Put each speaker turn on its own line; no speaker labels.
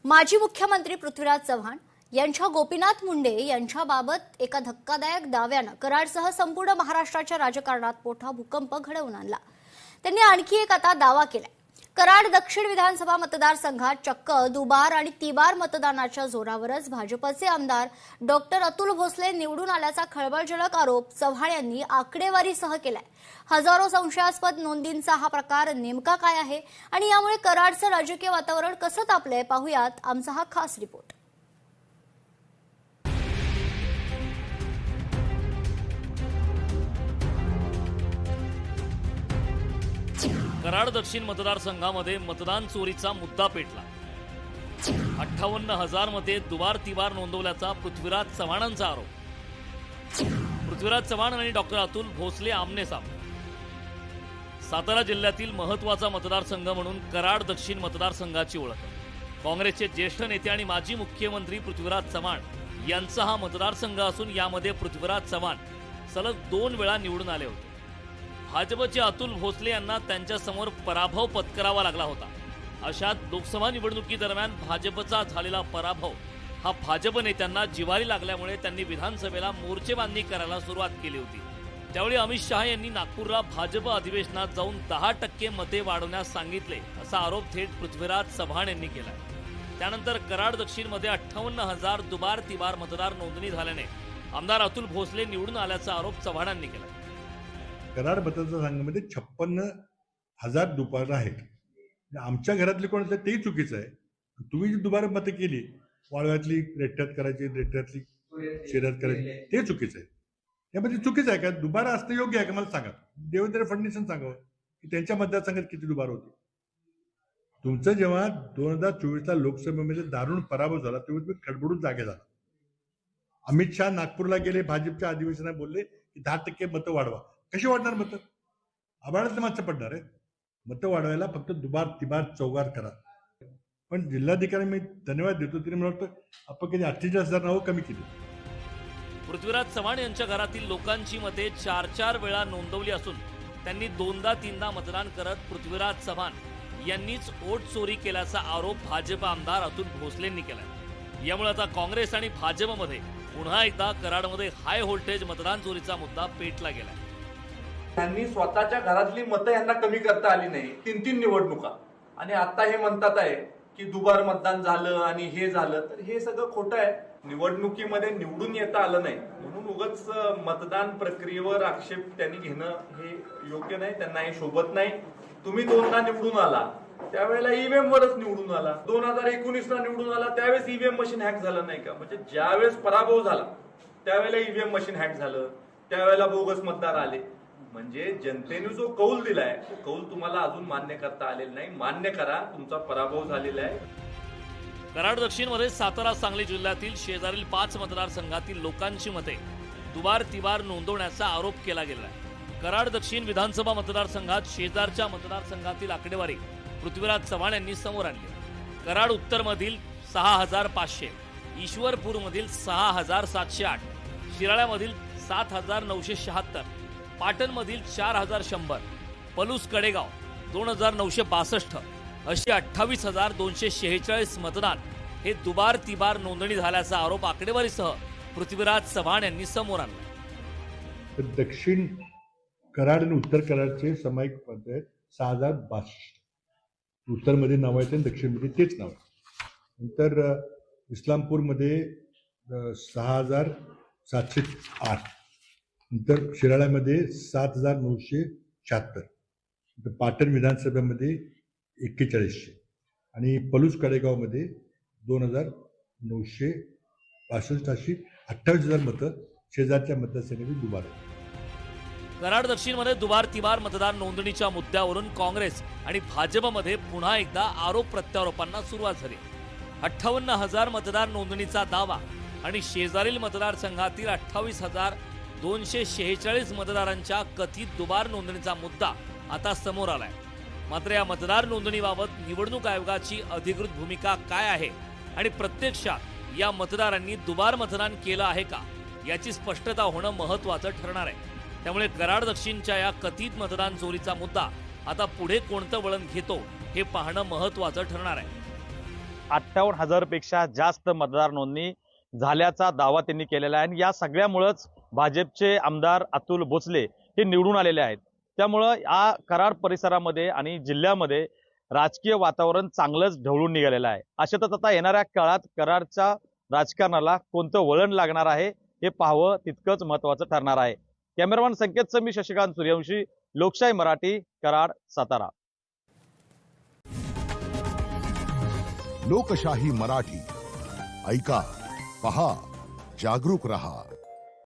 माजी मुख्यमंत्री पृथ्वीराज चव्हाण यांच्या गोपीनाथ मुंडे यांच्याबाबत एका धक्कादायक दाव्यानं कराडसह संपूर्ण महाराष्ट्राच्या राजकारणात मोठा भूकंप घडवून आणला। त्यांनी आणखी एक आता दावा केलाय। कराड दक्षिण विधानसभा मतदारसंघात चक्क दुबार आणि तिबार मतदानाच्या जोरावरच भाजपचे आमदार डॉक्टर अतुल भोसले निवडून आल्याचा खळबळजनक आरोप चव्हाण यांनी आकडेवारीसह केलाय। हजारो संशयास्पद नोंदींचा हा प्रकार नेमका काय आहे आणि यामुळे कराडचं राजकीय वातावरण कसं तापलंय पाहूयात आमचा हा खास रिपोर्ट।
कराड दक्षिण मतदारसंघामध्ये मतदान चोरीचा मुद्दा पेटला। 58,000 मते दुबार तिबार नोंदवल्याचा पृथ्वीराज चव्हाणांचा आरोप। पृथ्वीराज चव्हाण आणि डॉक्टर अतुल भोसले आमनेसामने। सातारा जिल्ह्यातील महत्त्वाचा मतदारसंघ म्हणून कराड दक्षिण मतदारसंघाची ओळख आहे। काँग्रेसचे ज्येष्ठ नेते आणि माजी मुख्यमंत्री पृथ्वीराज चव्हाण यांचा हा मतदारसंघ असून यामध्ये पृथ्वीराज चव्हाण सलग 2 वेळा निवडून आले होते। भाजपचे अतुल भोसले यांना त्यांच्या समोर पराभव पत्करावा लागला होता। अशात लोकसभा निवडणुकीदरम्यान भाजपचा झालेला पराभव हा भाजप नेत्यांना जिव्हारी लागल्यामुळे त्यांनी विधानसभेला मोर्चेबांधणी करायला सुरुवात केली होती। त्यावेळी अमित शहा यांनी नागपूरला भाजप अधिवेशनात जाऊन 10% मते वाढवण्यास सांगितले असा आरोप थेट पृथ्वीराज चव्हाण यांनी केला। त्यानंतर कराड दक्षिणमध्ये 58,000 दुबार तिबार मतदार नोंदणी झाल्याने आमदार अतुल भोसले निवडून आल्याचा आरोप चव्हाणांनी केला।
कराड मतदारसंघामध्ये 56,000 दुबार आहेत। आमच्या घरातले कोण असतात तेही चुकीचं आहे। तुम्ही जी दुबार मतं केली वाळव्यातली रेट्यात करायची, रेट्यातली शहरात करायची, ते चुकीचं आहे। यामध्ये चुकीचं आहे का? दुबार असणं योग्य आहे का? मला सांगा। देवेंद्र फडणवीसांनी सांगावं की त्यांच्या मतदारसंघात किती दुबार होते। तुमचं जेव्हा 2024ला लोकसभेमध्ये दारुण पराभव झाला तेव्हा तुम्ही खडबडून जागे झाला। अमित शहा नागपूरला गेले, भाजपच्या अधिवेशनात बोलले की 10% मतं वाढवा। कशी वाढणार मतं? आभाळातलं मागचं पडणार आहे। मतं वाढवायला फक्त दुबार तिबार चौगार करा। पण जिल्हाधिकारी मी धन्यवाद देतो, तिने मला वाटतं आपण कधी 48,000 नावं कमी केली।
पृथ्वीराज चव्हाण यांच्या घरातील लोकांची मते 4 वेळा नोंदवली असून त्यांनी 2दा-3दा मतदान करत पृथ्वीराज चव्हाण यांनीच वोट चोरी केल्याचा आरोप भाजप आमदार अतुल भोसलेंनी केलाय। यामुळे आता काँग्रेस आणि भाजपमध्ये पुन्हा एकदा कराडमध्ये हाय व्होल्टेज मतदान चोरीचा मुद्दा पेटला गेलाय।
त्यांनी स्वतःच्या घरातली मतं यांना कमी करता आली नाही। 3 निवडणुका आणि आता हे म्हणतात आहे की दुबार मतदान झालं आणि हे झालं, तर हे सगळं खोटं आहे। निवडणुकीमध्ये निवडून येता आलं नाही म्हणून उगाच मतदान प्रक्रियेवर आक्षेप त्यांनी घेणं हे योग्य नाही, त्यांना हे शोभत नाही। तुम्ही 2दा निवडून आला त्यावेळेला ईव्हीएम वरच निवडून आला। 2019ला निवडून आला त्यावेळेस ईव्हीएम मशीन हॅक झालं नाही का? म्हणजे ज्यावेळेस पराभव झाला त्यावेळेला ईव्हीएम मशीन हॅक झालं, त्यावेळेला बोगस मतदार आले। म्हणजे जनतेने जो कौल दिलाय तो कौल तुम्हाला अजून मान्य करता आलेला नाही। मान्य करा, तुमचा पराभव झालेला आहे।
कराड दक्षिणमध्ये सातारा सांगली जिल्ह्यातील शेजारील 5 मतदारसंघातील लोकांची मते दुबार तिबार नोंदवण्याचा आरोप केला गेला आहे। कराड दक्षिण विधानसभा मतदारसंघात शेजारच्या मतदारसंघातील आकडेवारी पृथ्वीराज चव्हाण यांनी समोर आणली। कराड उत्तरमधील 6,500, ईश्वरपूरमधील 6,708, शिराळ्यामधील 7,976, पाटणमधील 4,100, पलूस कडेगाव 2,962 अशी 28,246 मतदान हे दुबार तिबार नोंदणी झाल्याचा आरोप आकडेवारीसह पृथ्वीराज चव्हाण यांनी समोर आणला।
दक्षिण कराड आणि उत्तर कराडचे सामायिक मत आहेत 6,062। उत्तरमध्ये नाव आहे दक्षिणमध्ये तेच नाव आहे। नंतर इस्लामपूरमध्ये 6,708, नंतर शिराळ्यामध्ये 7,976, पाटण विधानसभेमध्ये 4100 आणि पलूस कडेगावमध्ये 2,962 अशी 28,000 मतं शेजारच्या मतदारसंघातील दुबार आहेत।
कराड दक्षिणमध्ये दुबार तिबार मतदार नोंदणीच्या मुद्द्यावरून काँग्रेस आणि भाजपमध्ये पुन्हा एकदा आरोप प्रत्यारोपांना सुरुवात झाली। 58,000 मतदार नोंदणीचा दावा आणि शेजारील मतदारसंघातील 28,246 मतदारांच्या कथित दुबार नोंदणीचा मुद्दा आता समोर आलाय। मात्र या मतदार नोंदणीबाबत निवडणूक आयोगाची अधिकृत भूमिका काय आहे आणि प्रत्यक्षात या मतदारांनी दुबार मतदान केलं आहे का याची स्पष्टता होणं महत्त्वाचं ठरणार आहे। त्यामुळे कराड दक्षिणच्या या कथित मतदान चोरीचा मुद्दा आता पुढे कोणतं वळण घेतो हे पाहणं महत्त्वाचं ठरणार आहे।
58,000 पेक्षा जास्त मतदार नोंदणी झाल्याचा दावा त्यांनी केलेला आहे आणि या सगळ्यामुळेच भाजपचे आमदार अतुल भोसले हे निवडून आलेले आहेत। त्यामुळं या कराड परिसरामध्ये आणि जिल्ह्यामध्ये राजकीय वातावरण चांगलंच ढवळून निघालेलं आहे। अशातच आता येणाऱ्या काळात कराडच्या राजकारणाला कोणतं वळण लागणार आहे हे पाहावं तितकंच महत्त्वाचं ठरणार आहे। कॅमेरामॅन संकेत मी शशिकांत सूर्यवंशी, लोकशाही मराठी, कराड, सातारा।
लोकशाही मराठी ऐका, पहा, जागरूक रहा।